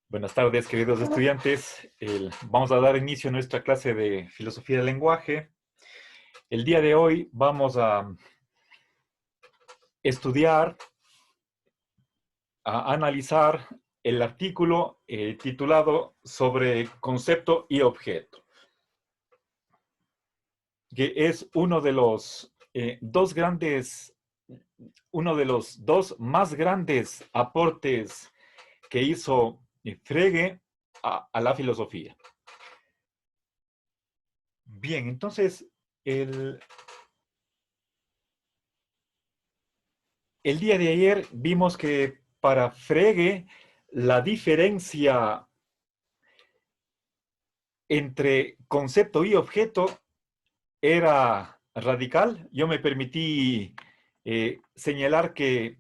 Buenas tardes, queridos estudiantes. Vamos a dar inicio a nuestra clase de filosofía del lenguaje. El día de hoy vamos a estudiar, a analizar el artículo titulado sobre concepto y objeto, que es uno de los dos más grandes aportes que hizo Frege a la filosofía. Bien, entonces, el día de ayer vimos que para Frege la diferencia entre concepto y objeto era radical. Yo me permití señalar que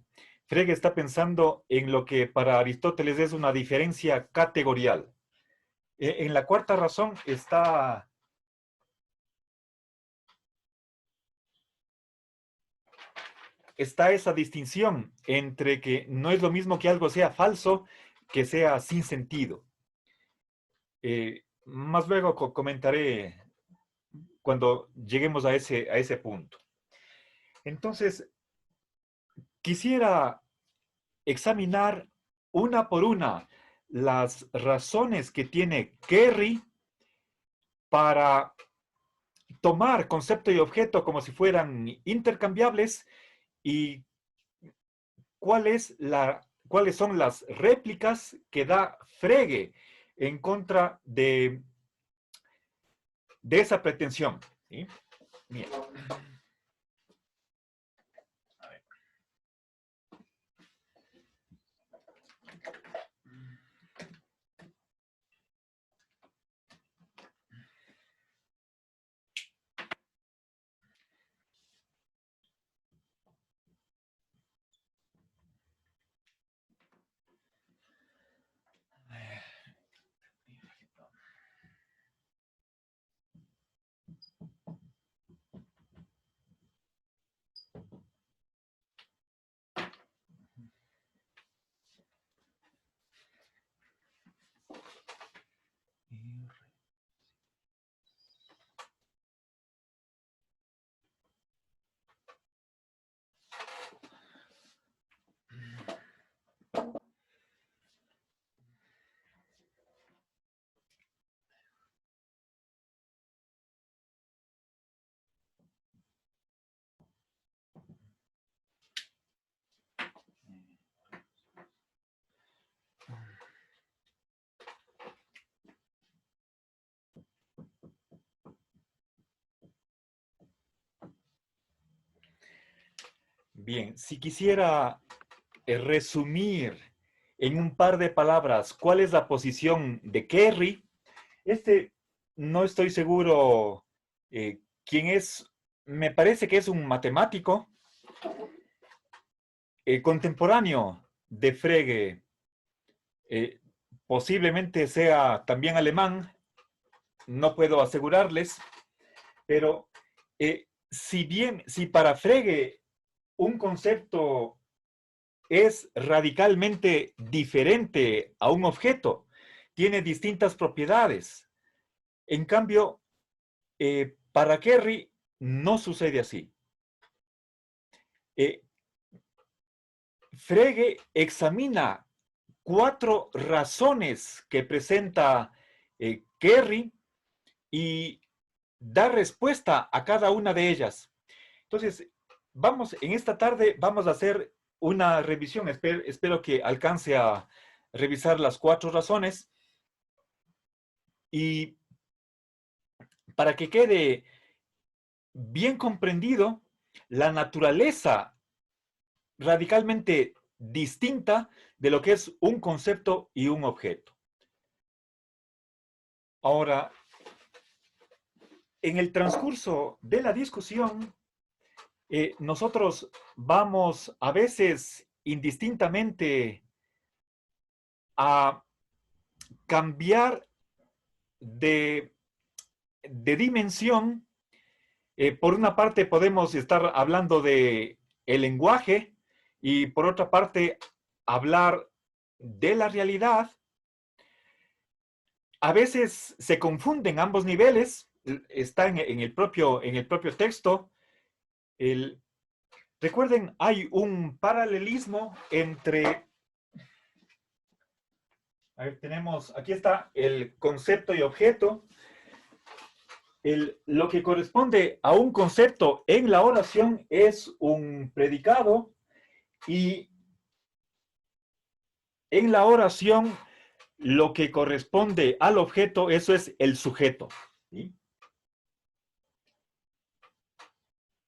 Frege está pensando en lo que para Aristóteles es una diferencia categorial. En la cuarta razón está esa distinción entre que no es lo mismo que algo sea falso que sea sin sentido. Más luego comentaré cuando lleguemos a ese punto. Entonces, quisiera examinar una por una las razones que tiene Kerry para tomar concepto y objeto como si fueran intercambiables y cuáles son las réplicas que da Frege en contra de esa pretensión. ¿Sí? Bien. Bien, si quisiera resumir en un par de palabras cuál es la posición de Kerry, no estoy seguro quién es, me parece que es un matemático contemporáneo de Frege, eh, posiblemente sea también alemán, no puedo asegurarles, pero si para Frege un concepto es radicalmente diferente a un objeto, tiene distintas propiedades. En cambio, para Kerry no sucede así. Frege examina 4 razones que presenta Kerry y da respuesta a cada una de ellas. Entonces, en esta tarde vamos a hacer una revisión. Espero que alcance a revisar las 4 razones. Y para que quede bien comprendido la naturaleza radicalmente distinta de lo que es un concepto y un objeto. Ahora, en el transcurso de la discusión, nosotros vamos a veces indistintamente a cambiar de dimensión. Por una parte podemos estar hablando de el lenguaje y por otra parte hablar de la realidad, a veces se confunden ambos niveles, está en el propio texto. Recuerden, hay un paralelismo entre, a ver, tenemos, aquí está el concepto y objeto. Lo que corresponde a un concepto en la oración es un predicado, y en la oración lo que corresponde al objeto, eso es el sujeto, ¿sí?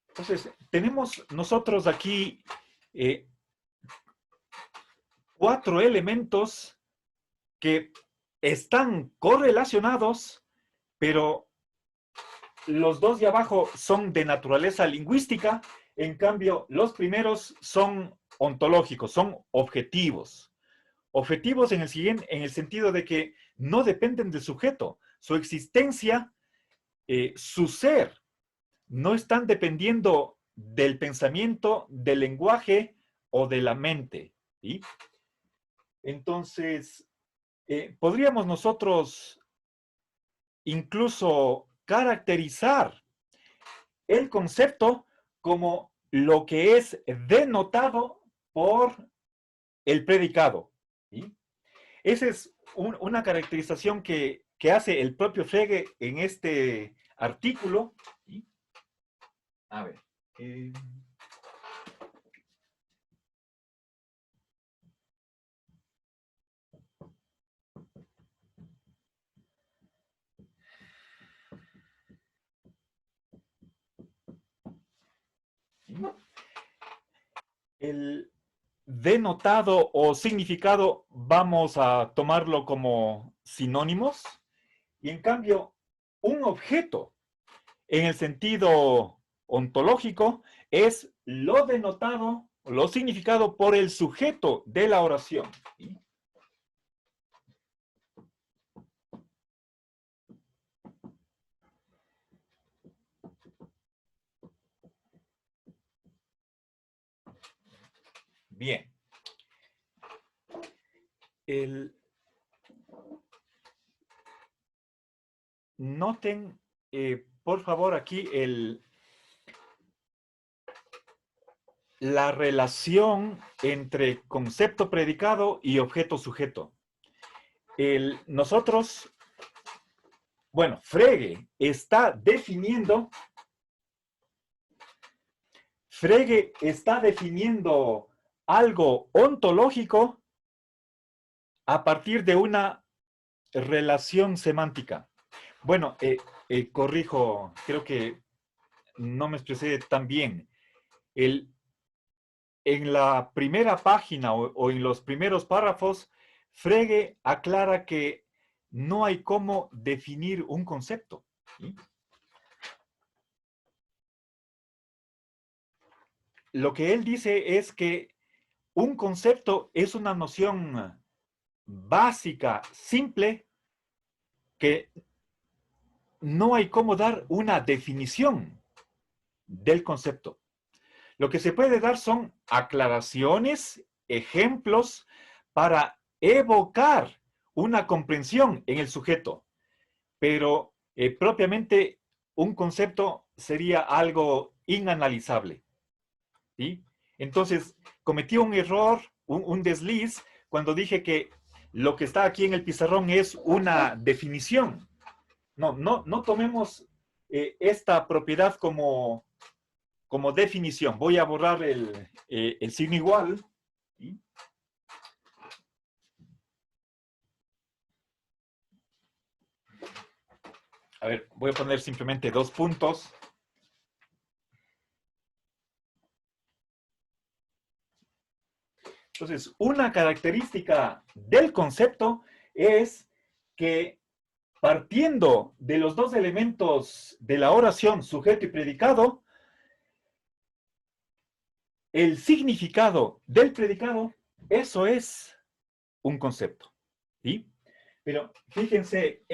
Entonces, tenemos nosotros aquí 4 elementos que están correlacionados, pero los 2 de abajo son de naturaleza lingüística, en cambio, los primeros son ontológicos, son objetivos. Objetivos en el sentido de que no dependen del sujeto. Su existencia, su ser, no están dependiendo del pensamiento, del lenguaje o de la mente, ¿sí? Entonces, podríamos nosotros incluso caracterizar el concepto como lo que es denotado por el predicado, ¿sí? Esa es una caracterización que hace el propio Frege en este artículo, ¿sí? A ver. El denotado o significado vamos a tomarlo como sinónimos, y en cambio un objeto en el sentido ontológico es lo denotado, lo significado por el sujeto de la oración, ¿sí? Bien. Noten, por favor, aquí la relación entre concepto predicado y objeto sujeto. Nosotros, bueno, Frege está definiendo algo ontológico a partir de una relación semántica. Bueno, corrijo, creo que no me expresé tan bien. En la primera página o en los primeros párrafos, Frege aclara que no hay cómo definir un concepto, ¿sí? Lo que él dice es que un concepto es una noción básica, simple, que no hay cómo dar una definición del concepto. Lo que se puede dar son aclaraciones, ejemplos, para evocar una comprensión en el sujeto, pero propiamente un concepto sería algo inanalizable, ¿sí? Entonces, cometí un error, un desliz, cuando dije que lo que está aquí en el pizarrón es una definición. No tomemos esta propiedad como definición. Voy a borrar el signo igual, ¿sí? A ver, voy a poner simplemente 2 puntos. Entonces, una característica del concepto es que, partiendo de los 2 elementos de la oración, sujeto y predicado, el significado del predicado, eso es un concepto, ¿sí? Pero fíjense,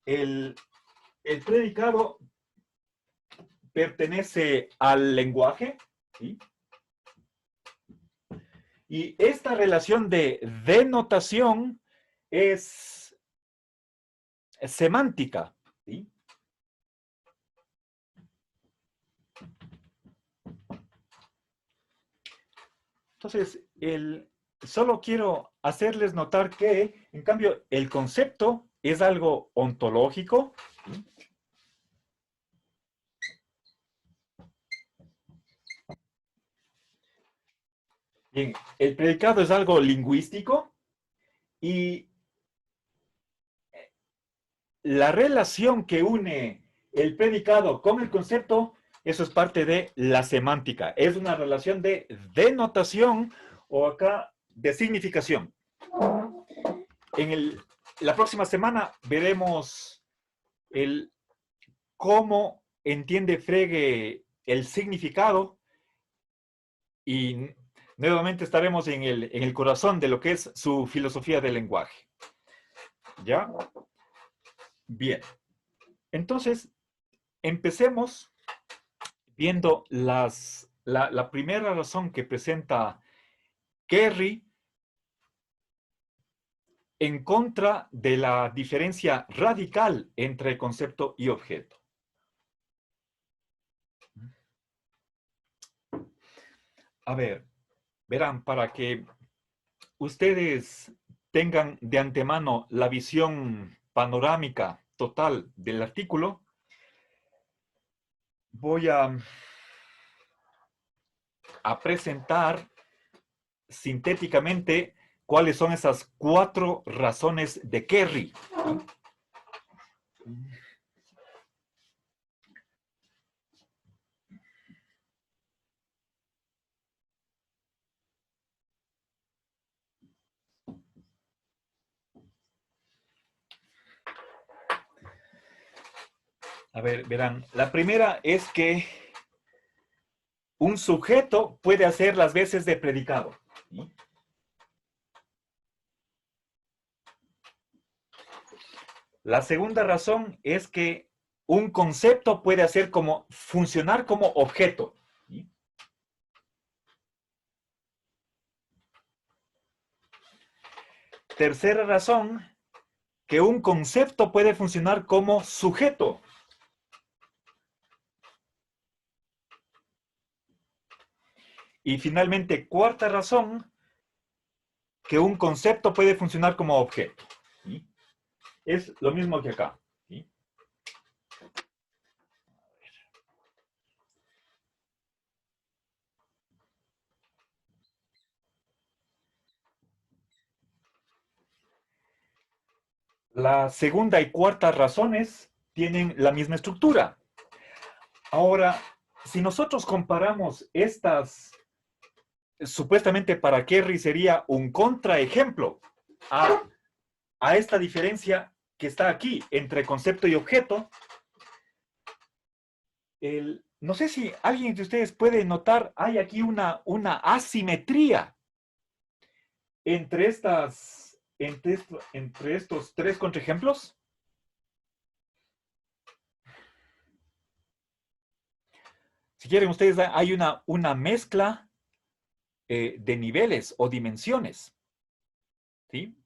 el predicado pertenece al lenguaje, ¿sí? Y esta relación de denotación es semántica. ¿Sí? Entonces, solo quiero hacerles notar que, en cambio, el concepto es algo ontológico. ¿Sí? Bien, el predicado es algo lingüístico y la relación que une el predicado con el concepto, eso es parte de la semántica. Es una relación de denotación o acá de significación. En la próxima semana veremos el cómo entiende Frege el significado y nuevamente estaremos en el corazón de lo que es su filosofía del lenguaje. ¿Ya? Bien. Entonces, empecemos viendo la primera razón que presenta Kerry en contra de la diferencia radical entre concepto y objeto. A ver, verán, para que ustedes tengan de antemano la visión panorámica total del artículo, voy a presentar sintéticamente cuáles son esas 4 razones de Kerry. A ver, verán, la primera es que un sujeto puede hacer las veces de predicado. ¿Sí? La segunda razón es que un concepto puede hacer funcionar como objeto. ¿Sí? Tercera razón, que un concepto puede funcionar como sujeto. Y finalmente, cuarta razón, que un concepto puede funcionar como objeto. ¿Sí? Es lo mismo que acá. ¿Sí? La segunda y cuarta razones tienen la misma estructura. Ahora, si nosotros comparamos estas, supuestamente para Kerry sería un contraejemplo a, a esta diferencia que está aquí entre concepto y objeto, no sé si alguien de ustedes puede notar, hay aquí una asimetría entre estos 3 contraejemplos. Si quieren ustedes, hay una mezcla de niveles o dimensiones. ¿Sí?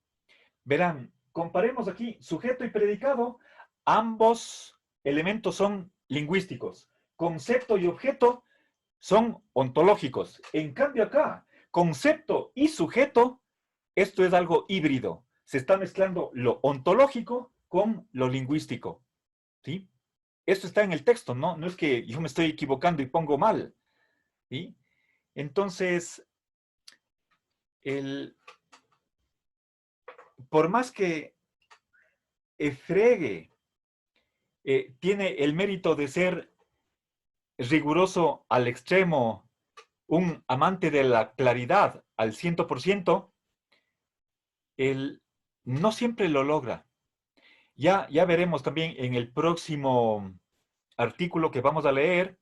Verán, comparemos aquí sujeto y predicado. Ambos elementos son lingüísticos. Concepto y objeto son ontológicos. En cambio acá, concepto y sujeto, esto es algo híbrido. Se está mezclando lo ontológico con lo lingüístico. ¿Sí? Esto está en el texto, ¿no? No es que yo me estoy equivocando y pongo mal. ¿Sí? Entonces, por más que Frege tiene el mérito de ser riguroso al extremo, un amante de la claridad al 100%, él no siempre lo logra. Ya veremos también en el próximo artículo que vamos a leer,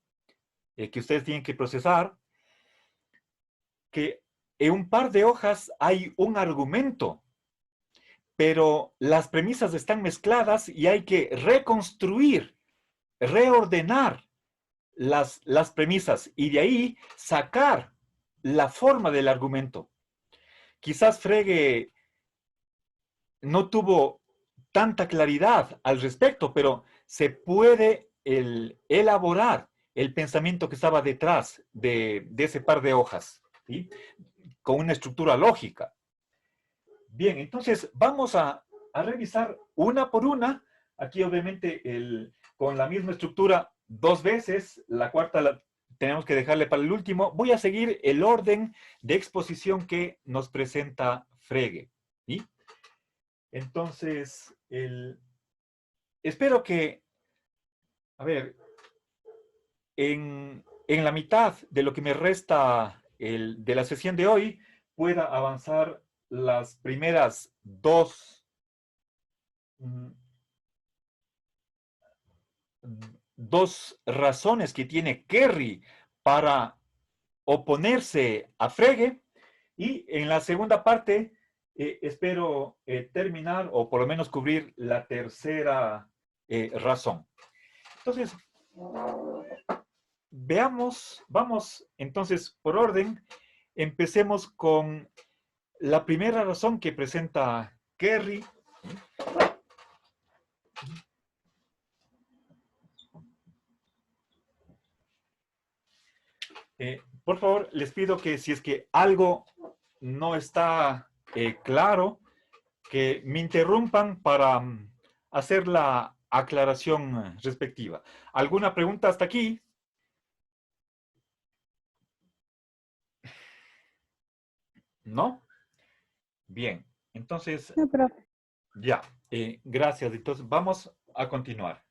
que ustedes tienen que procesar, que en un par de hojas hay un argumento, pero las premisas están mezcladas y hay que reconstruir, reordenar las premisas y de ahí sacar la forma del argumento. Quizás Frege no tuvo tanta claridad al respecto, pero se puede elaborar el pensamiento que estaba detrás de ese par de hojas, ¿sí? Con una estructura lógica. Bien, entonces vamos a revisar una por una. Aquí obviamente con la misma estructura dos veces, la cuarta tenemos que dejarle para el último. Voy a seguir el orden de exposición que nos presenta Frege, ¿sí? Entonces, espero que, a ver, en la mitad de lo que me resta de la sesión de hoy, pueda avanzar las primeras mm, dos razones que tiene Kerry para oponerse a Frege, y en la segunda parte espero terminar o por lo menos cubrir la tercera razón. Entonces, veamos, vamos entonces por orden, empecemos con la primera razón que presenta Kerry. Por favor, les pido que si es que algo no está claro, que me interrumpan para hacer la aclaración respectiva. ¿Alguna pregunta hasta aquí? ¿No? Bien, entonces, No, profe. ya, gracias. Entonces, vamos a continuar.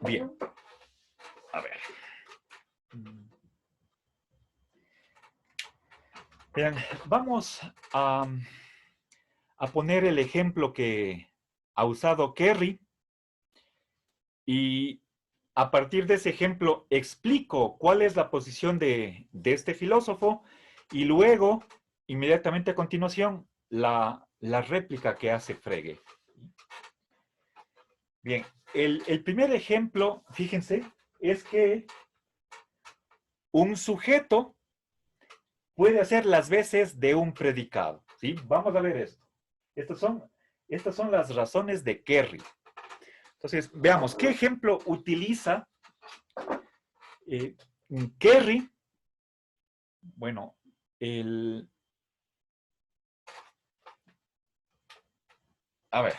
Bien, a ver. Bien, vamos a poner el ejemplo que ha usado Kerry, y a partir de ese ejemplo explico cuál es la posición de este filósofo, y luego, inmediatamente a continuación, la réplica que hace Frege. Bien, el primer ejemplo, fíjense, es que un sujeto puede hacer las veces de un predicado, ¿sí? Vamos a ver esto. Estas son las razones de Kerry. Entonces, veamos, ¿qué ejemplo utiliza Kerry? Bueno, a ver.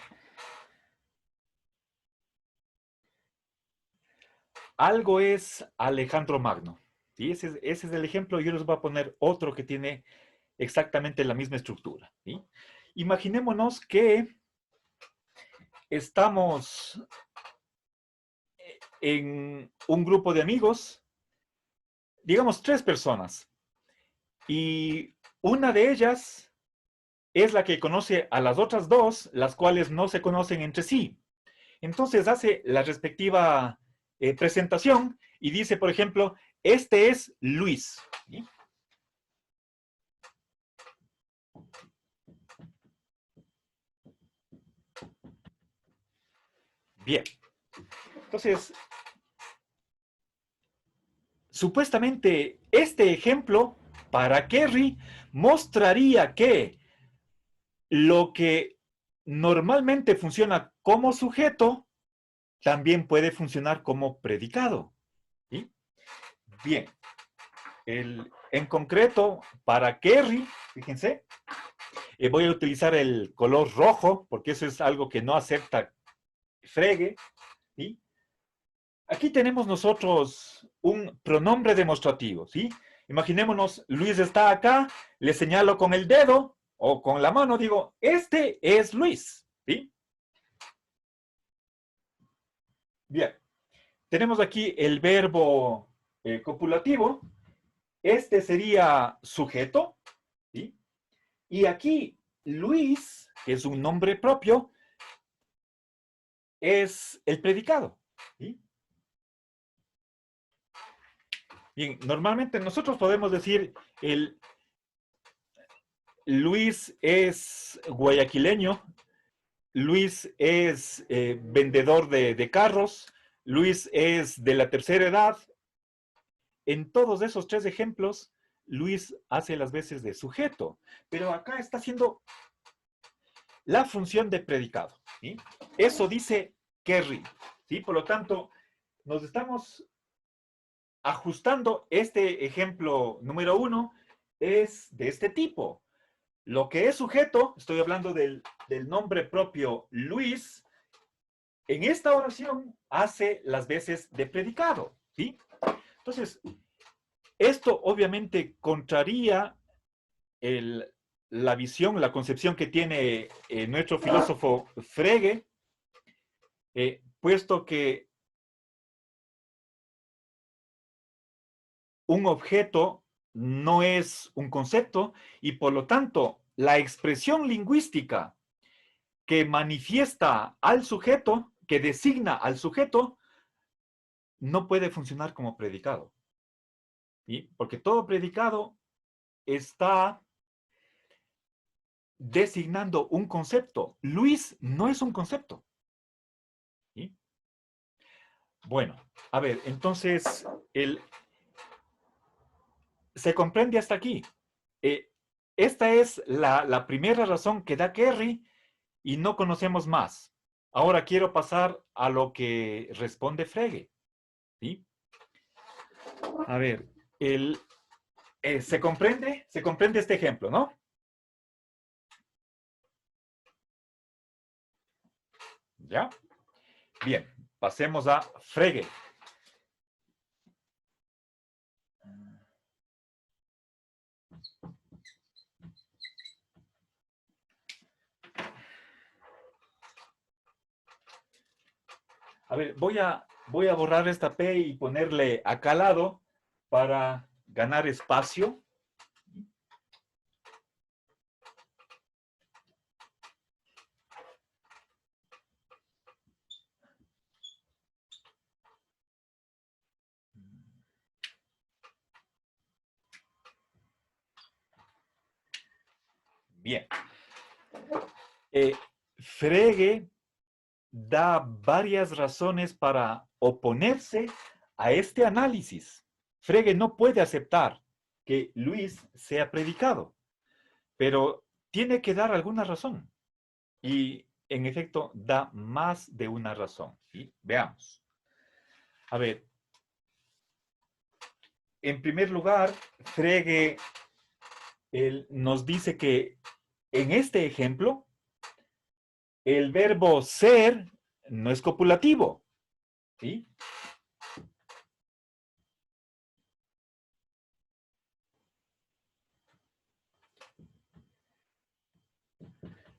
Algo es Alejandro Magno, ¿sí? Ese es el ejemplo. Yo les voy a poner otro que tiene exactamente la misma estructura, ¿sí? Imaginémonos que estamos en un grupo de amigos, digamos 3 personas, y una de ellas es la que conoce a las otras 2, las cuales no se conocen entre sí. Entonces hace la respectiva presentación y dice, por ejemplo, este es Luis, ¿sí? Bien. Entonces, supuestamente este ejemplo para Kerry mostraría que lo que normalmente funciona como sujeto también puede funcionar como predicado, ¿sí? Bien, en concreto para Kerry, fíjense, voy a utilizar el color rojo porque eso es algo que no acepta Frege, ¿sí? Aquí tenemos nosotros un pronombre demostrativo, ¿sí? Imaginémonos, Luis está acá, le señalo con el dedo o con la mano, digo, este es Luis, ¿sí? Bien, tenemos aquí el verbo copulativo, este sería sujeto, ¿sí? Y aquí Luis, que es un nombre propio, es el predicado, ¿sí? Bien, normalmente nosotros podemos decir Luis es guayaquileño, Luis es vendedor de carros, Luis es de la tercera edad. En todos esos tres ejemplos, Luis hace las veces de sujeto, pero acá está haciendo la función de predicado. ¿Sí? Eso dice Kerry. ¿Sí? Por lo tanto, nos estamos ajustando. Este ejemplo número 1 es de este tipo. Lo que es sujeto, estoy hablando del nombre propio Luis, en esta oración hace las veces de predicado. ¿Sí? Entonces, esto obviamente contraría la visión, la concepción que tiene nuestro filósofo Frege, puesto que un objeto no es un concepto y por lo tanto la expresión lingüística que manifiesta al sujeto, que designa al sujeto, no puede funcionar como predicado. ¿Sí? Porque todo predicado está designando un concepto. Luis no es un concepto. ¿Sí? Bueno, a ver, entonces, se comprende hasta aquí. Esta es la primera razón que da Kerry y no conocemos más. Ahora quiero pasar a lo que responde Frege. ¿Sí? A ver, ¿se comprende? ¿Se comprende este ejemplo, no? ¿Ya? Bien, pasemos a Frege. A ver, voy a borrar esta P y ponerle acá al lado para ganar espacio. Bien. Frege da varias razones para oponerse a este análisis. Frege no puede aceptar que Luis sea predicado, pero tiene que dar alguna razón. Y en efecto, da más de una razón. ¿Sí? Veamos. A ver, en primer lugar, Frege nos dice que en este ejemplo, el verbo ser no es copulativo. ¿Sí?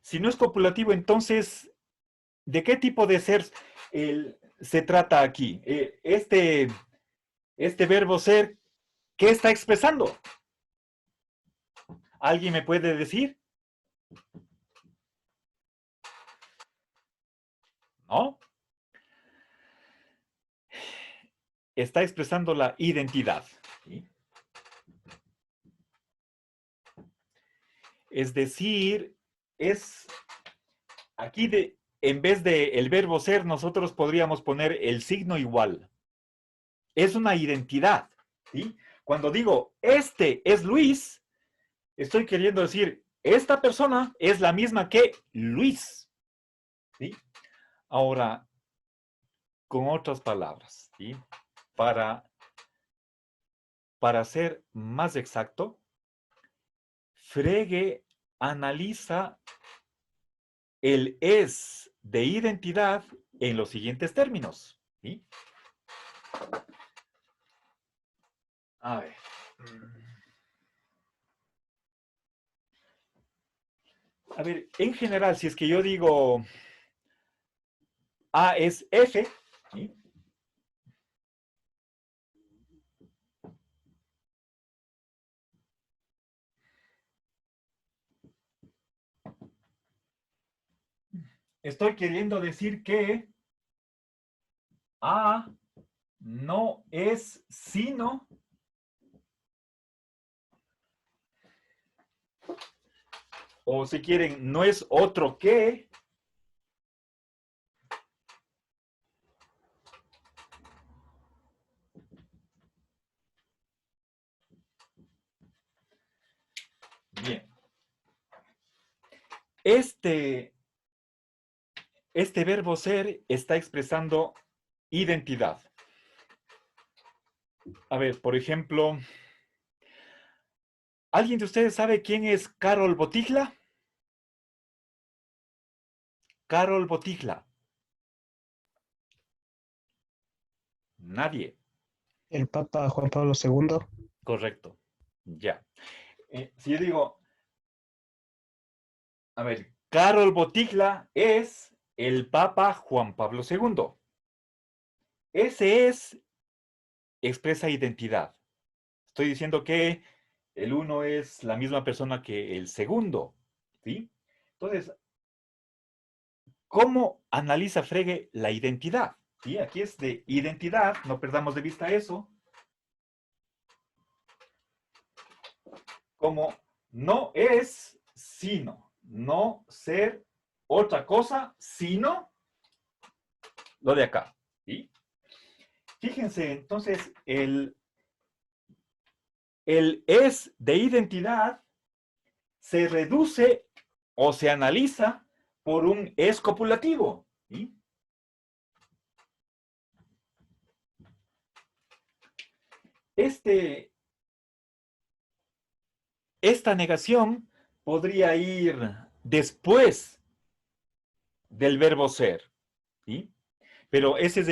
Si no es copulativo, entonces, ¿de qué tipo de ser se trata aquí? Este verbo ser, ¿qué está expresando? ¿Alguien me puede decir? ¿No? Está expresando la identidad. ¿Sí? Es decir, es aquí en vez de el verbo ser, nosotros podríamos poner el signo igual. Es una identidad. ¿Sí? Cuando digo, este es Luis, estoy queriendo decir, esta persona es la misma que Luis. ¿Sí? Ahora, con otras palabras, ¿sí? Para ser más exacto, Frege analiza el es de identidad en los siguientes términos. ¿Sí? A ver. A ver, en general, si es que yo digo A es F, ¿sí? Estoy queriendo decir que A no es sino o si quieren, no es otro que este verbo ser está expresando identidad. A ver, por ejemplo, ¿alguien de ustedes sabe quién es Karol Wojtyła? Karol Wojtyła. Nadie. El Papa Juan Pablo II. Correcto. Ya. Si yo digo, a ver, Karol Wojtyła es el Papa Juan Pablo II. Ese es, expresa identidad. Estoy diciendo que el uno es la misma persona que el segundo, ¿sí? Entonces, ¿cómo analiza Frege la identidad? ¿Sí? Aquí es de identidad, no perdamos de vista eso. Como no es, sino, no ser otra cosa, sino lo de acá, ¿sí? Fíjense, entonces, el es de identidad se reduce o se analiza por un es copulativo, ¿sí? Esta negación podría ir después del verbo ser, ¿sí? Pero ese es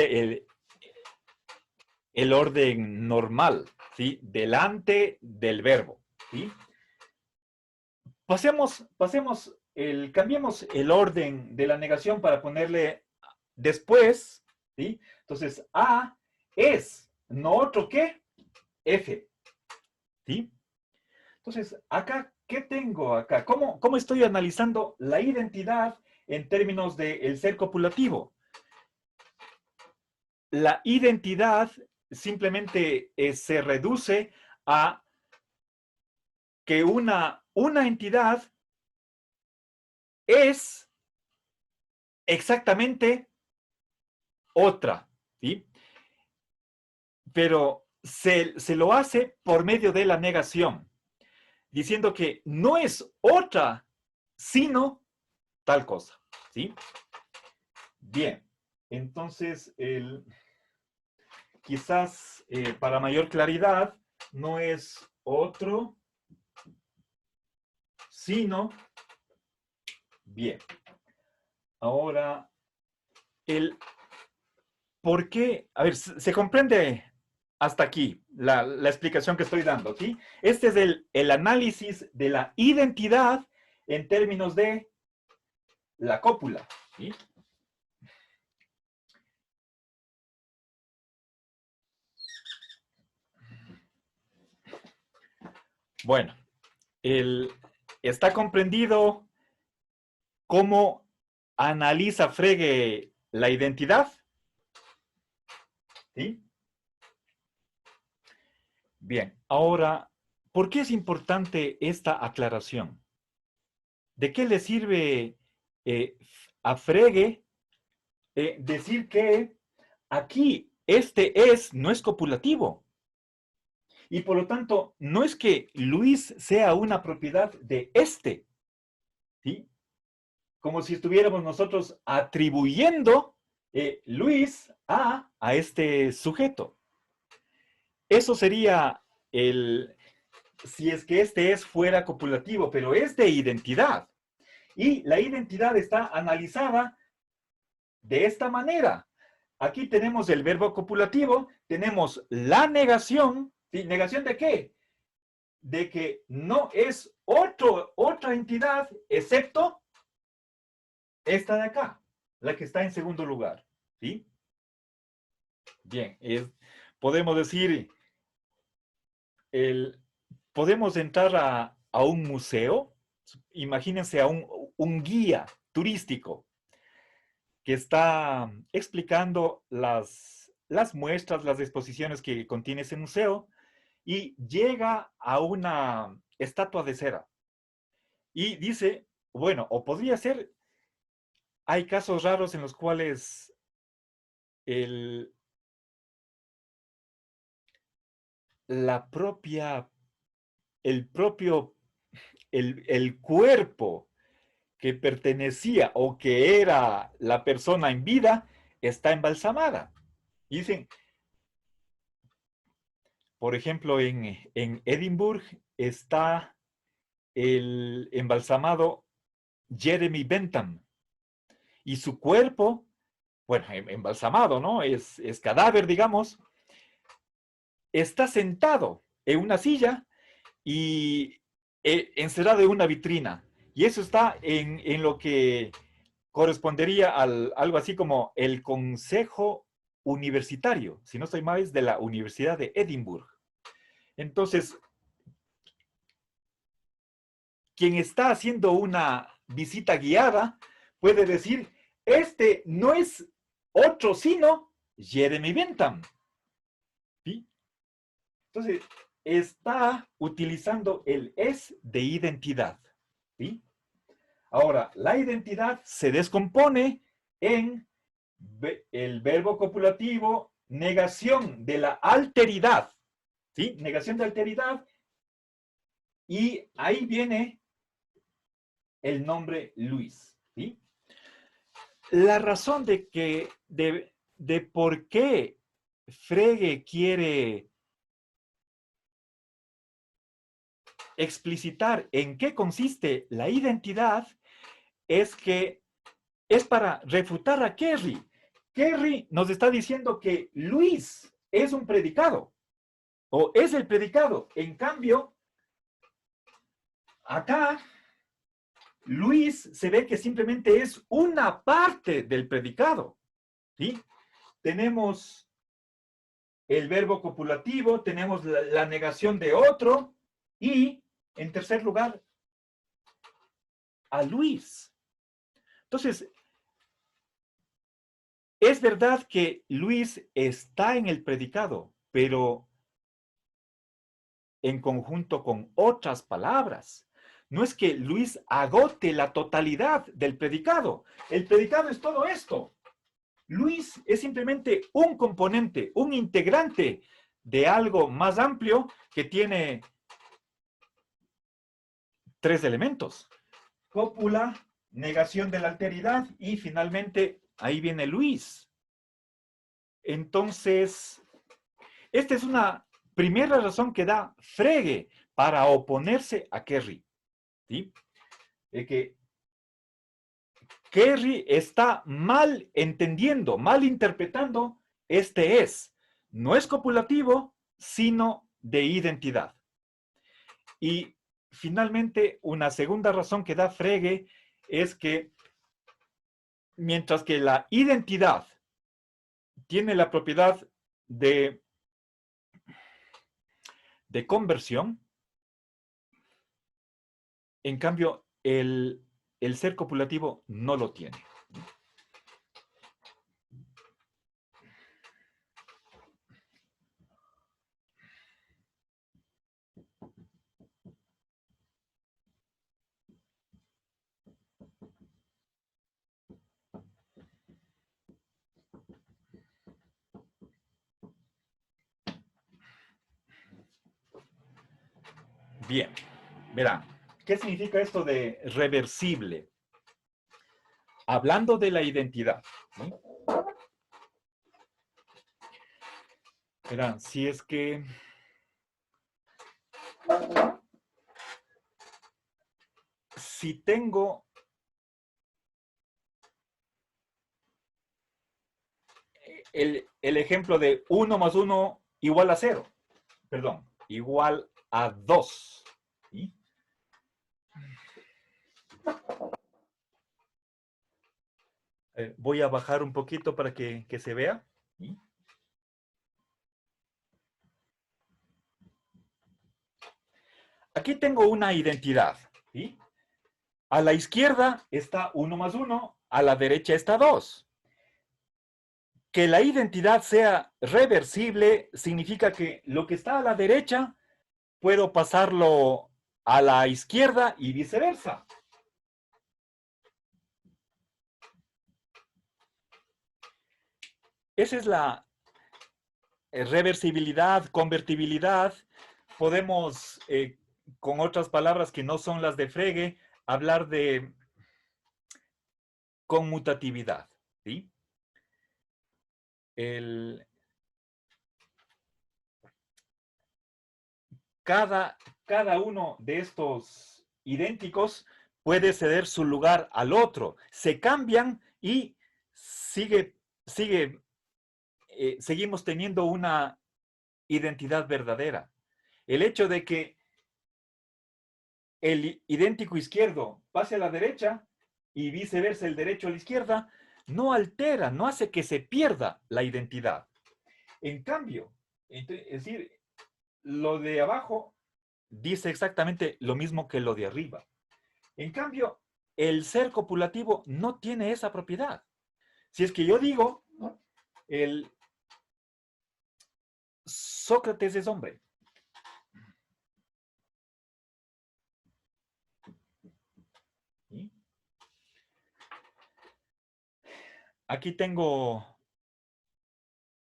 el orden normal, ¿sí? Delante del verbo, ¿sí? Cambiemos el orden de la negación para ponerle después, ¿sí? Entonces, A es no otro que F, ¿sí? Entonces, acá, ¿qué tengo acá? ¿Cómo estoy analizando la identidad en términos del ser copulativo? La identidad simplemente se reduce a que una entidad es exactamente otra, ¿sí? Pero se lo hace por medio de la negación, diciendo que no es otra, sino tal cosa, ¿sí? Bien, entonces, quizás para mayor claridad, no es otro, sino, bien. Ahora, el por qué, a ver, se comprende hasta aquí la explicación que estoy dando, ¿sí? Este es el análisis de la identidad en términos de la cópula, ¿sí? Bueno, está comprendido cómo analiza Frege la identidad, ¿sí? Bien, ahora, ¿por qué es importante esta aclaración? ¿De qué le sirve a Frege decir que aquí este es no es copulativo? Y por lo tanto, no es que Luis sea una propiedad de este, ¿sí? Como si estuviéramos nosotros atribuyendo Luis a este sujeto. Eso sería si es que este es fuera copulativo, pero es de identidad. Y la identidad está analizada de esta manera. Aquí tenemos el verbo copulativo, tenemos la negación. ¿Sí? ¿Negación de qué? De que no es otra entidad excepto esta de acá, la que está en segundo lugar. ¿Sí? Bien, podemos decir, podemos entrar a un museo, imagínense a un guía turístico que está explicando las muestras, las exposiciones que contiene ese museo, y llega a una estatua de cera. Y dice, bueno, o podría ser, hay casos raros en los cuales el, la propia, el propio, el cuerpo que pertenecía o que era la persona en vida está embalsamada. Dicen, por ejemplo, en Edimburgo está el embalsamado Jeremy Bentham y su cuerpo, bueno, embalsamado, ¿no? Es cadáver, digamos, está sentado en una silla y encerrado en una vitrina. Y eso está en lo que correspondería al algo así como el Consejo Universitario, si no estoy mal, es de la Universidad de Edimburgo. Entonces, quien está haciendo una visita guiada puede decir, este no es otro sino Jeremy Bentham. ¿Sí? Entonces, está utilizando el es de identidad. ¿Sí? Ahora, la identidad se descompone en el verbo copulativo negación de la alteridad. ¿Sí? Negación de alteridad. Y ahí viene el nombre Luis. ¿Sí? La razón de por qué Frege quiere explicitar en qué consiste la identidad es que es para refutar a Kerry. Kerry nos está diciendo que Luis es un predicado o es el predicado. En cambio, acá Luis se ve que simplemente es una parte del predicado. ¿Sí? Tenemos el verbo copulativo, tenemos la negación de otro y, en tercer lugar, a Luis. Entonces, es verdad que Luis está en el predicado, pero en conjunto con otras palabras. No es que Luis agote la totalidad del predicado. El predicado es todo esto. Luis es simplemente un componente, un integrante de algo más amplio que tiene 3 elementos. Cópula, negación de la alteridad y finalmente ahí viene Luis. Entonces, esta es una primera razón que da Frege para oponerse a Kerry. ¿Sí? Que Kerry está mal entendiendo, mal interpretando este es. No es copulativo, sino de identidad. Y finalmente, una segunda razón que da Frege es que mientras que la identidad tiene la propiedad de conversión, en cambio, el ser copulativo no lo tiene. Bien, verán, ¿qué significa esto de reversible? Hablando de la identidad, ¿sí? Verán, si es que si tengo el ejemplo de 1 más 1 igual a 0, perdón, igual a 2, ¿sí? Voy a bajar un poquito para que se vea. ¿Sí? Aquí tengo una identidad. ¿Sí? A la izquierda está 1 más 1, a la derecha está 2. Que la identidad sea reversible significa que lo que está a la derecha puedo pasarlo a la izquierda y viceversa. Esa es la reversibilidad, convertibilidad. Podemos, con otras palabras que no son las de Frege, hablar de conmutatividad, ¿sí? El, cada uno de estos idénticos puede ceder su lugar al otro. Se cambian y seguimos teniendo una identidad verdadera. El hecho de que el idéntico izquierdo pase a la derecha y viceversa el derecho a la izquierda, no altera, no hace que se pierda la identidad. En cambio, es decir, lo de abajo dice exactamente lo mismo que lo de arriba. En cambio, el ser copulativo no tiene esa propiedad. Si es que yo digo, ¿no?, el Sócrates es hombre. ¿Sí? Aquí tengo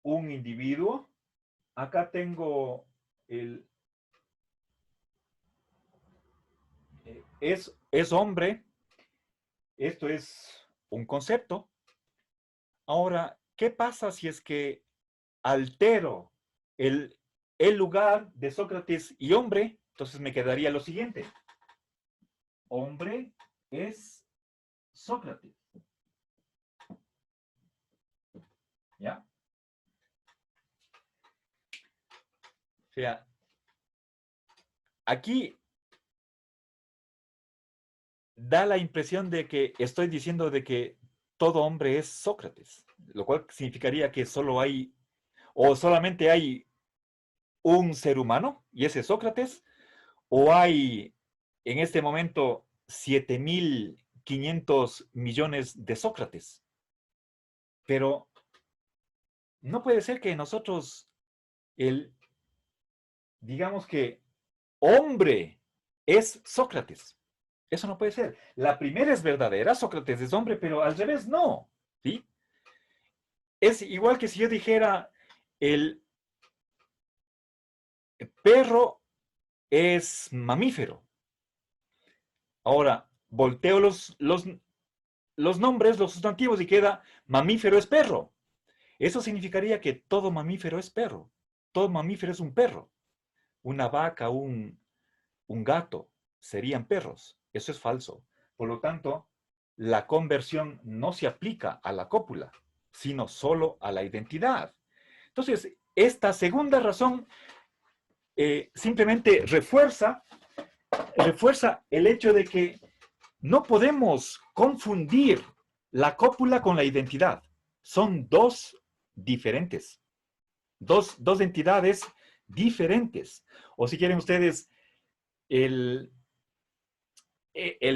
un individuo. Acá tengo el... es hombre. Esto es un concepto. Ahora, ¿qué pasa si es que altero el lugar de Sócrates y hombre? Entonces me quedaría lo siguiente. Hombre es Sócrates. ¿Ya? O sea, aquí da la impresión de que estoy diciendo de que todo hombre es Sócrates, lo cual significaría que solo hay, o solamente hay un ser humano, y ese es Sócrates, o hay en este momento 7.500 millones de Sócrates. Pero no puede ser que nosotros, digamos que hombre es Sócrates. Eso no puede ser. La primera es verdadera, Sócrates es hombre, pero al revés no. ¿Sí? Es igual que si yo dijera el perro es mamífero. Ahora, volteo los nombres, los sustantivos y queda mamífero es perro. Eso significaría que todo mamífero es perro. Todo mamífero es un perro. Una vaca, un gato serían perros. Eso es falso. Por lo tanto, la conversión no se aplica a la cópula, sino solo a la identidad. Entonces, esta segunda razón simplemente refuerza el hecho de que no podemos confundir la cópula con la identidad. Son dos diferentes, dos entidades diferentes. O si quieren ustedes, el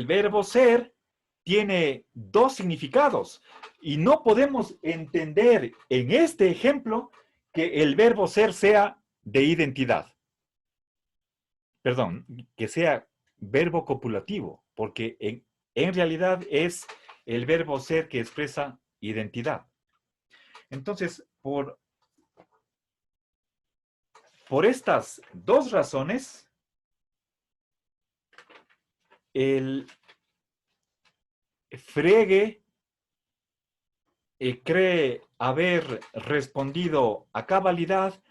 verbo ser tiene dos significados y no podemos entender en este ejemplo que el verbo ser sea de identidad. Perdón, que sea verbo copulativo, porque en realidad es el verbo ser que expresa identidad. Entonces, por estas dos razones, el Frege cree haber respondido a cabalidad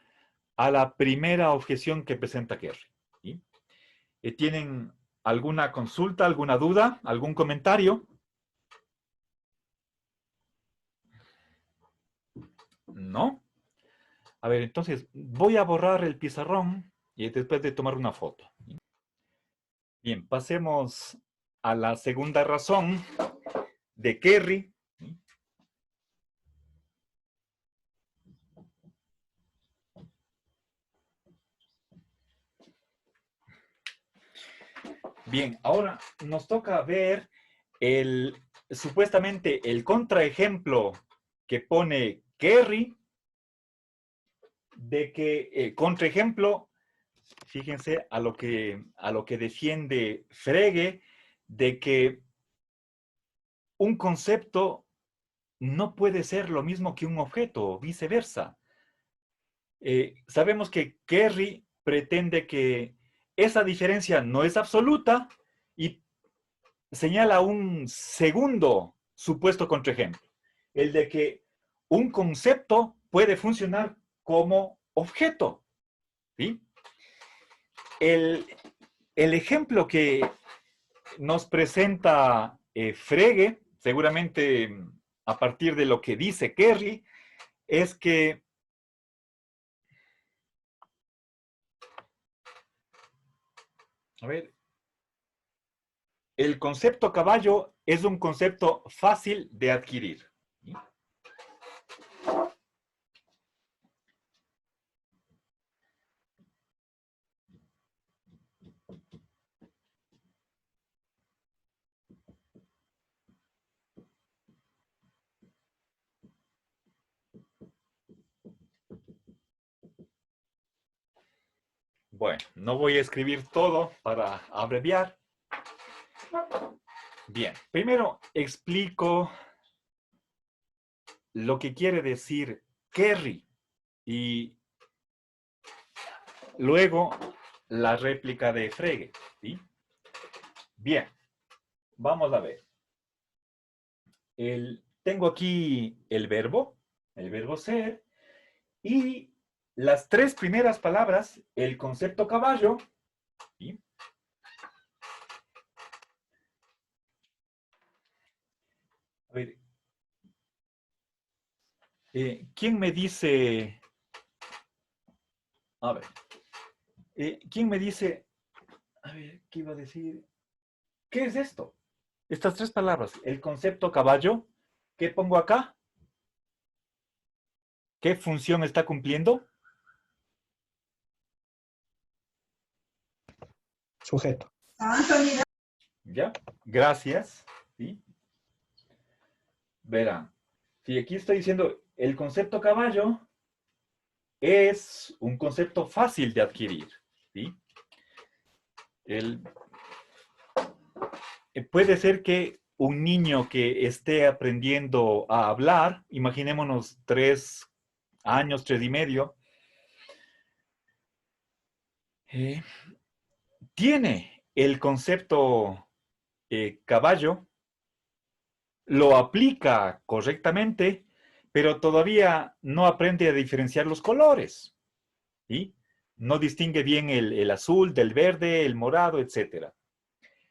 a la primera objeción que presenta Kerry. ¿Sí? ¿Tienen alguna consulta, alguna duda, algún comentario? ¿No? A ver, entonces voy a borrar el pizarrón y después de tomar una foto. Bien, pasemos a la segunda razón de Kerry. Bien, ahora nos toca ver supuestamente el contraejemplo que pone Kerry de que contraejemplo, fíjense a lo que defiende Frege, de que un concepto no puede ser lo mismo que un objeto, o viceversa. Sabemos que Kerry pretende que esa diferencia no es absoluta y señala un segundo supuesto contraejemplo. El de que un concepto puede funcionar como objeto. ¿Sí? El ejemplo que nos presenta Frege, seguramente a partir de lo que dice Kerry, es que a ver, el concepto caballo es un concepto fácil de adquirir. ¿Sí? Bueno, no voy a escribir todo para abreviar. Bien, primero explico lo que quiere decir Kerry y luego la réplica de Frege. ¿Sí? Bien, vamos a ver. Tengo aquí el verbo ser, y las tres primeras palabras, el concepto caballo. ¿Sí? A ver, ¿quién me dice? A ver, ¿quién me dice? A ver, ¿qué iba a decir? ¿Qué es esto? Estas tres palabras, el concepto caballo, ¿qué pongo acá? ¿Qué función está cumpliendo? Sujeto. ¿Ya? Gracias. ¿Sí? Verán. Si aquí estoy diciendo el concepto caballo es un concepto fácil de adquirir. ¿Sí? El, puede ser que un niño que esté aprendiendo a hablar, imaginémonos 3 años, 3 y medio, eh, tiene el concepto caballo, lo aplica correctamente, pero todavía no aprende a diferenciar los colores. ¿Sí? No distingue bien el azul del verde, el morado, etc.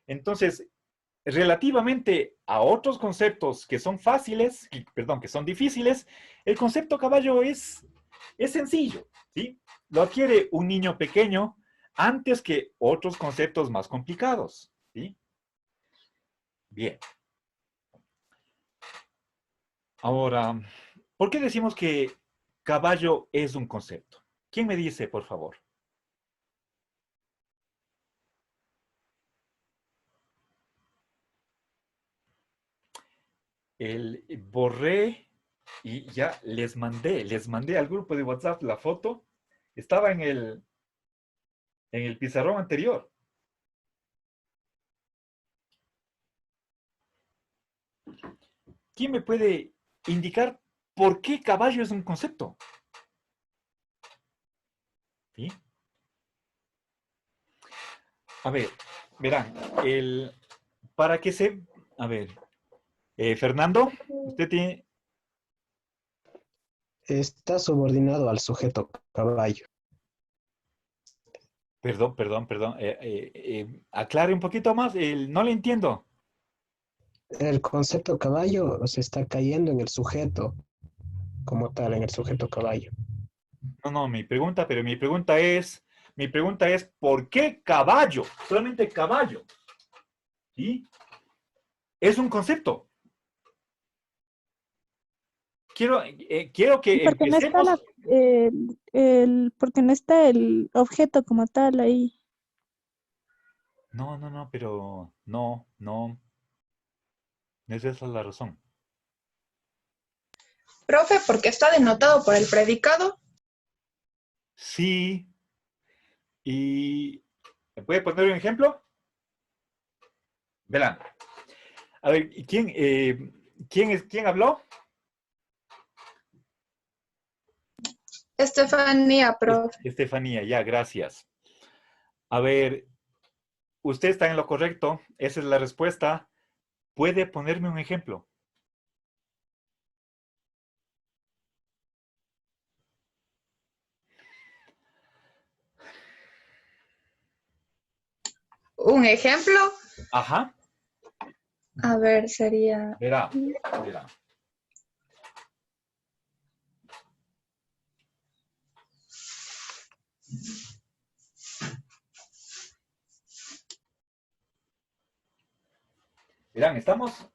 Entonces, relativamente a otros conceptos que son fáciles, perdón, que son difíciles, el concepto caballo es sencillo. ¿Sí? Lo adquiere un niño pequeño antes que otros conceptos más complicados. ¿Sí? Bien. Ahora, ¿por qué decimos que caballo es un concepto? ¿Quién me dice, por favor? Borré y ya les mandé al grupo de WhatsApp la foto. Estaba en el pizarrón anterior. ¿Quién me puede indicar por qué caballo es un concepto? ¿Sí? A ver, verán, para que se... A ver, Fernando, usted tiene... Está subordinado al sujeto caballo. Perdón. Aclare un poquito más, no le entiendo. El concepto caballo se está cayendo en el sujeto, como tal, en el sujeto caballo. No, mi pregunta es, ¿por qué caballo? Solamente caballo. ¿Sí? Es un concepto. Quiero que Porque no está empecemos. porque no está el objeto como tal ahí. No, pero no es esa la razón. Profe, porque está denotado por el predicado. Sí, y ¿me puede poner un ejemplo? Verán. A ver, ¿quién habló? Estefanía, profe. Estefanía, ya, gracias. A ver, usted está en lo correcto, esa es la respuesta. ¿Puede ponerme un ejemplo? un ejemplo. Ajá. A ver, sería... Verá, verá. Verán, estamos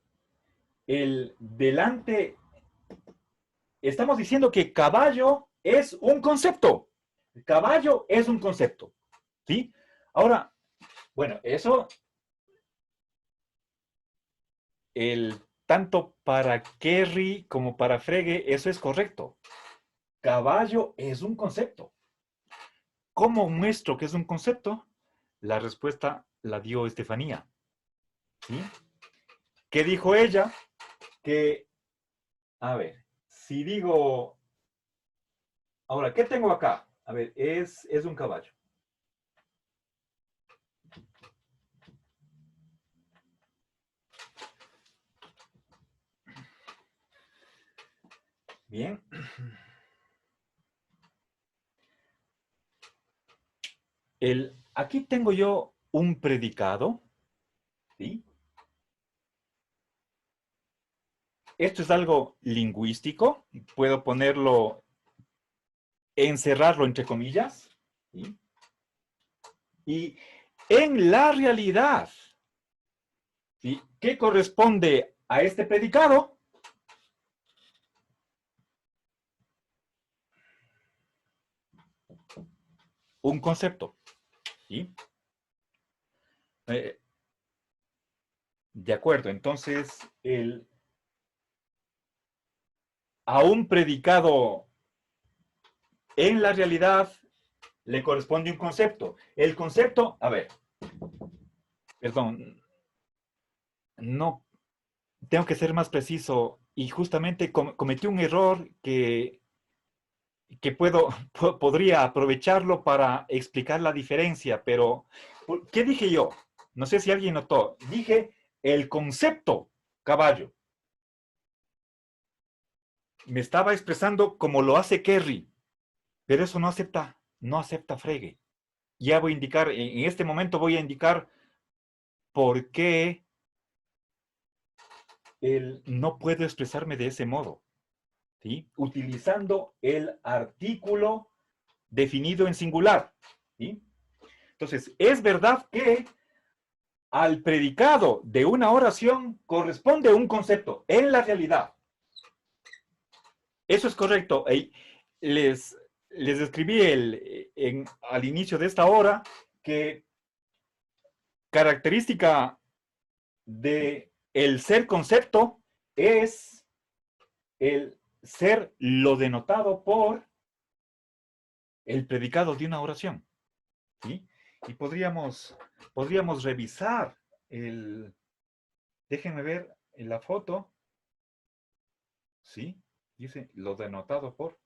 diciendo que caballo es un concepto. Caballo es un concepto. ¿Sí? Ahora, bueno, eso, tanto para Kerry como para Frege, eso es correcto. Caballo es un concepto. ¿Cómo muestro que es un concepto? La respuesta la dio Estefanía. ¿Sí? ¿Qué dijo ella? Que, a ver, si digo, ahora, ¿qué tengo acá? A ver, es un caballo. Bien. Aquí tengo yo un predicado, ¿sí? Esto es algo lingüístico, puedo ponerlo, encerrarlo entre comillas, ¿sí? Y en la realidad, ¿sí? ¿Qué corresponde a este predicado? Un concepto, ¿sí? De acuerdo, entonces, a un predicado en la realidad le corresponde un concepto. El concepto, a ver, perdón, no, tengo que ser más preciso y justamente cometí un error que podría aprovecharlo para explicar la diferencia, pero ¿qué dije yo? No sé si alguien notó. Dije el concepto caballo. Me estaba expresando como lo hace Kerry, pero eso no acepta Frege. Ya voy a indicar, en este momento voy a indicar por qué no puedo expresarme de ese modo, ¿sí? Utilizando el artículo definido en singular, ¿sí? Entonces, es verdad que al predicado de una oración corresponde un concepto en la realidad. Eso es correcto. Les escribí al inicio de esta hora que característica de el ser concepto es el ser lo denotado por el predicado de una oración, ¿sí? Y podríamos revisar déjenme ver en la foto, ¿sí? Dice lo denotado por.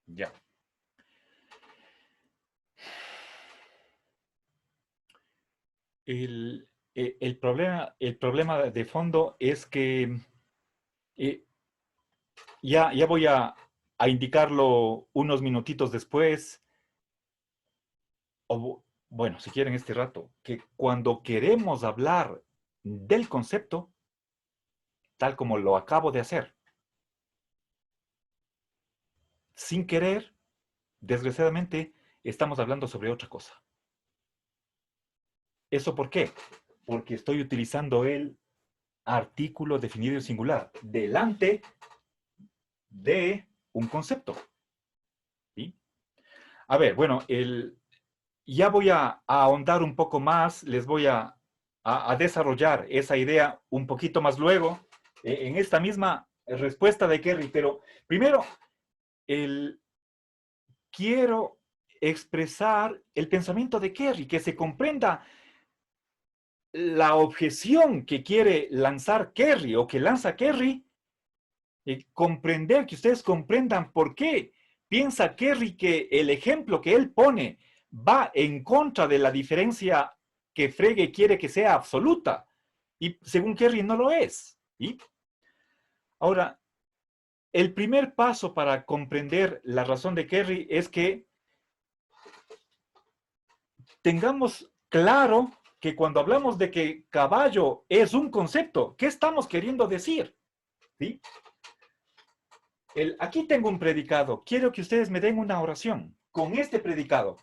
Ya. El problema de fondo es que eh, ya voy a indicarlo unos minutitos después, o bueno, si quieren este rato, que cuando queremos hablar del concepto, tal como lo acabo de hacer, sin querer, desgraciadamente, estamos hablando sobre otra cosa. ¿Eso por qué? Porque estoy utilizando el artículo definido en singular delante de un concepto. ¿Sí? A ver, bueno, ya voy a ahondar un poco más, les voy a desarrollar esa idea un poquito más luego, en esta misma respuesta de Kerry, pero primero, quiero expresar el pensamiento de Kerry, que se comprenda la objeción que quiere lanzar Kerry o que lanza Kerry, comprender, que ustedes comprendan por qué piensa Kerry que el ejemplo que él pone va en contra de la diferencia que Frege quiere que sea absoluta. Y según Kerry no lo es. ¿Sí? Ahora, el primer paso para comprender la razón de Kerry es que tengamos claro que cuando hablamos de que caballo es un concepto, ¿qué estamos queriendo decir? ¿Sí? Aquí tengo un predicado. Quiero que ustedes me den una oración con este predicado.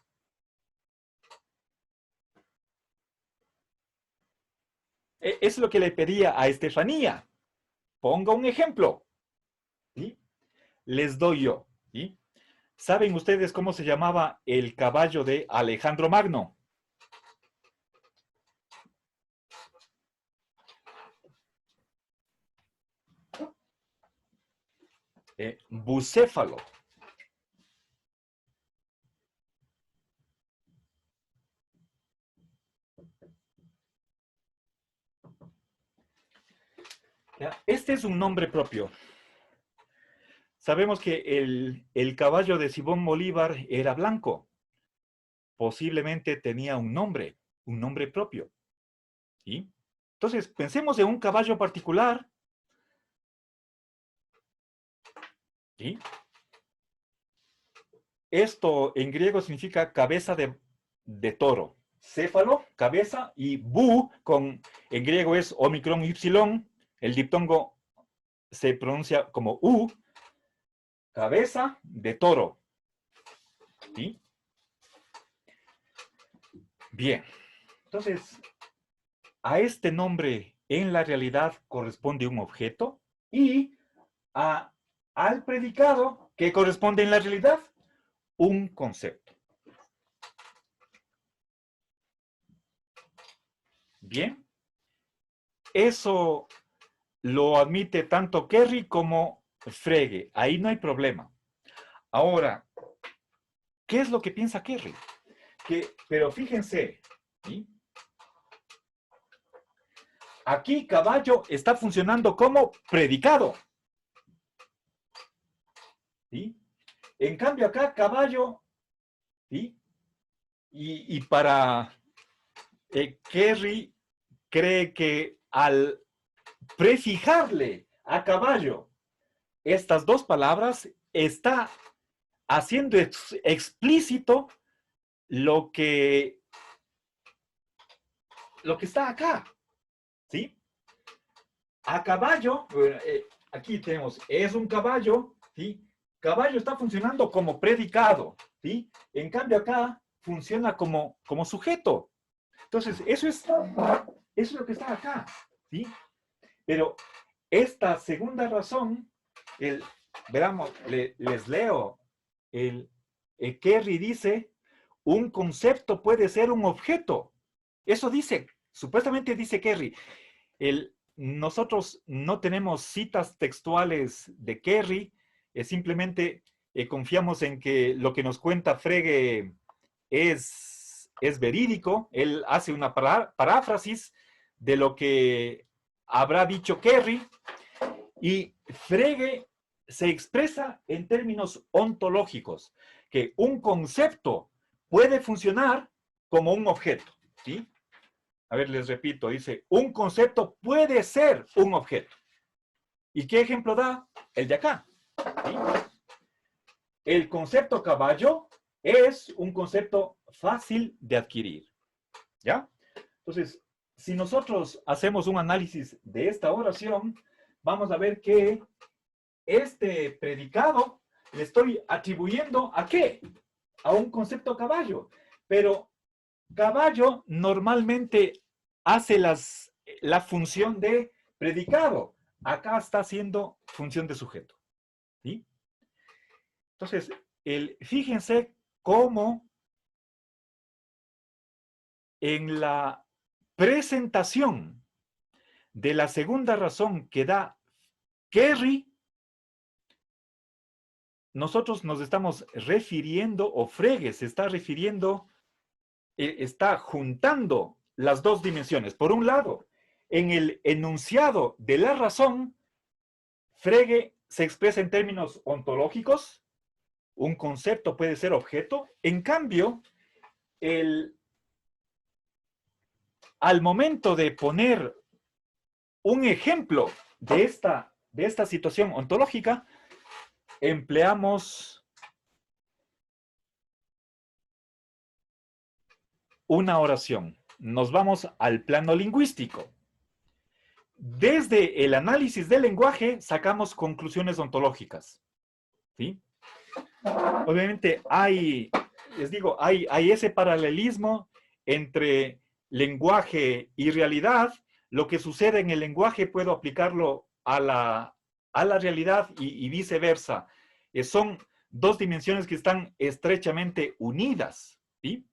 Es lo que le pedía a Estefanía. Ponga un ejemplo. ¿Sí? Les doy yo. ¿Sí? ¿Saben ustedes cómo se llamaba el caballo de Alejandro Magno? Bucéfalo. Este es un nombre propio. Sabemos que el caballo de Simón Bolívar era blanco. Posiblemente tenía un nombre propio. ¿Sí? Entonces, pensemos en un caballo particular. ¿Sí? Esto en griego significa cabeza de toro. Céfalo, cabeza, y bu, en griego es omicron y, el diptongo se pronuncia como u, cabeza de toro. ¿Sí? Bien, entonces, a este nombre en la realidad corresponde un objeto y al predicado que corresponde en la realidad un concepto. Bien, eso lo admite tanto Kerry como Frege. Ahí no hay problema. Ahora, ¿qué es lo que piensa Kerry? Pero fíjense, ¿sí? Aquí caballo está funcionando como predicado. ¿Sí? En cambio acá caballo, ¿sí? Y para Kerry cree que al prefijarle a caballo estas dos palabras está haciendo explícito lo que está acá, ¿sí? A caballo, aquí tenemos, es un caballo, ¿sí? Caballo está funcionando como predicado, ¿sí? En cambio acá funciona como sujeto. Entonces, eso es lo que está acá, ¿sí? Pero esta segunda razón, veamos, les leo, Kerry dice, un concepto puede ser un objeto. Eso dice, supuestamente dice Kerry. Nosotros no tenemos citas textuales de Kerry, simplemente confiamos en que lo que nos cuenta Frege es verídico. Él hace una paráfrasis de lo que habrá dicho Kerry, y Frege se expresa en términos ontológicos, que un concepto puede funcionar como un objeto, ¿sí? A ver, les repito, dice, un concepto puede ser un objeto. ¿Y qué ejemplo da? El de acá, ¿sí? El concepto caballo es un concepto fácil de adquirir, ¿ya? Entonces, si nosotros hacemos un análisis de esta oración, vamos a ver que este predicado le estoy atribuyendo ¿a qué? A un concepto caballo. Pero caballo normalmente hace la función de predicado. Acá está haciendo función de sujeto. ¿Sí? Entonces, fíjense cómo en la presentación de la segunda razón que da Kerry, nosotros nos estamos refiriendo, o Frege se está refiriendo, está juntando las dos dimensiones. Por un lado, en el enunciado de la razón, Frege se expresa en términos ontológicos, un concepto puede ser objeto. En cambio, al momento de poner un ejemplo de de esta situación ontológica, empleamos una oración. Nos vamos al plano lingüístico. Desde el análisis del lenguaje sacamos conclusiones ontológicas. ¿Sí? Obviamente les digo, hay ese paralelismo entre lenguaje y realidad. Lo que sucede en el lenguaje puedo aplicarlo a la realidad y viceversa. Son dos dimensiones que están estrechamente unidas. ¿Sí?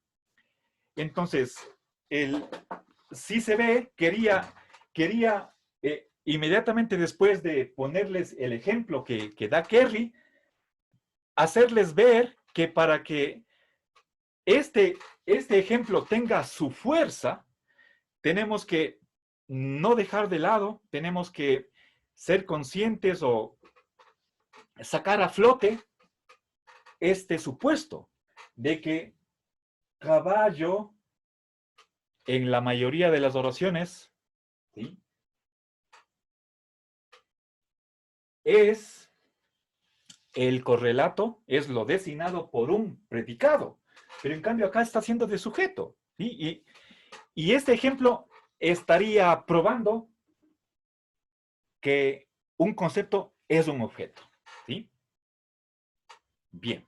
Entonces, sí se ve, quería inmediatamente después de ponerles el ejemplo que da Kerry, hacerles ver que para que este ejemplo tenga su fuerza, tenemos que no dejar de lado, tenemos que ser conscientes o sacar a flote este supuesto de que caballo en la mayoría de las oraciones, ¿sí?, es el correlato, es lo designado por un predicado, pero en cambio acá está siendo de sujeto, ¿sí? Y este ejemplo estaría probando que un concepto es un objeto, ¿sí? Bien.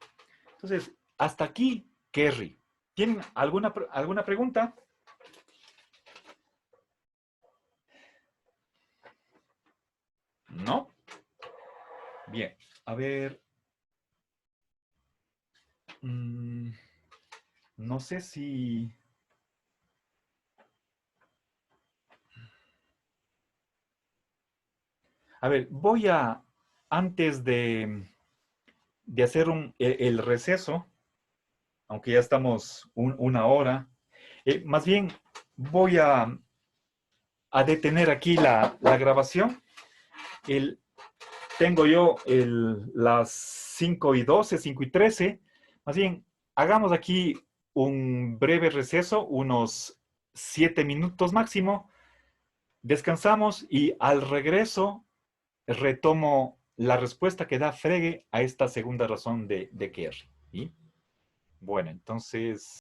Entonces, hasta aquí, Kerry. ¿Tienen alguna pregunta? ¿No? Bien. A ver. No sé si... A ver, voy a, antes de hacer el receso, aunque ya estamos una hora, más bien voy a detener aquí la grabación. Tengo yo las 5:12, 5:13. Más bien, hagamos aquí un breve receso, unos 7 minutos máximo. Descansamos y al regreso retomo la respuesta que da Frege a esta segunda razón de Kerry. ¿Sí? Bueno, entonces...